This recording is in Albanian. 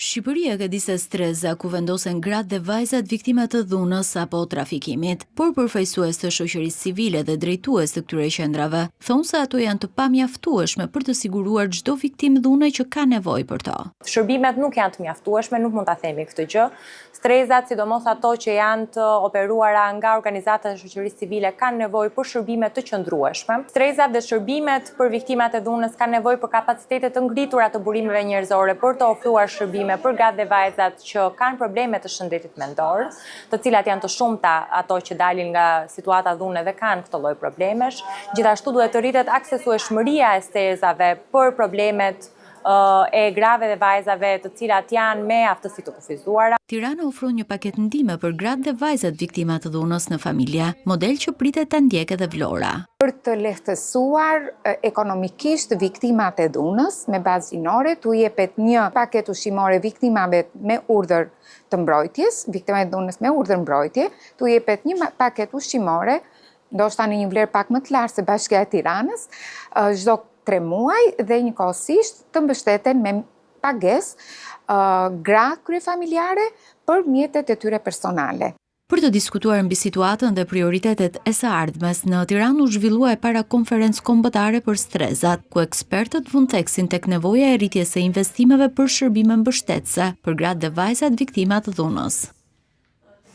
Shqipëria ka disa streza ku vendosen gratë dhe vajzat viktima të dhunës apo trafikimit, por përfaqësues të shoqërisë civile dhe drejtues të këtyre qendrave thonë se ato janë të pamjaftueshme për të siguruar çdo viktimë dhune që ka nevojë për to. Shërbimet nuk janë të mjaftueshme, nuk mund ta themi këtë gjë. Strezat, sidomos ato që janë të operuara nga organizatat e shoqërisë civile, kanë nevojë për shërbime të qëndrueshme. Strezat dhe shërbimet për viktimat e dhunës kanë nevojë për kapacitete të ngritura të burimeve njerëzore për të ofruar shërbime për gratë dhe vajzat që kanë probleme të shëndetit mendor, të cilat janë të shumta ato që dalin nga situata dhune dhe kanë këtë lloj problemesh. Gjithashtu duhet të rritet aksesueshmëria e stezave për problemet e grave dhe vajzave të cilat janë me aftësi të kufizuara. Tirana ofron një paketë ndihme për gratë dhe vajzat viktima të dhunës në familje, model që pritet ta ndjekë edhe Vlora. Për të lehtësuar ekonomikisht viktimat e dhunës me bazë gjinore, tu jepet një paketë ushqimore viktimave me urdhër të mbrojtjes, viktimat e dhunës me urdhër mbrojtje, tu jepet një paketë ushqimore, ndoshta në një vlerë pak më të lartë se Bashkia e Tiranës, çdo 3 muaj dhe njëkohësisht të mbështeten me pagesë gra kryefamiljare për mjetet e tyre personale. Për të diskutuar mbi situatën dhe prioritetet e së ardhmes, në Tiranë u zhvillua e para konferencë kombëtare për strezat, ku ekspertët vënë theksin tek nevoja e rritjes së investimeve për shërbime mbështetëse për gratë dhe vajzat viktima të dhunës.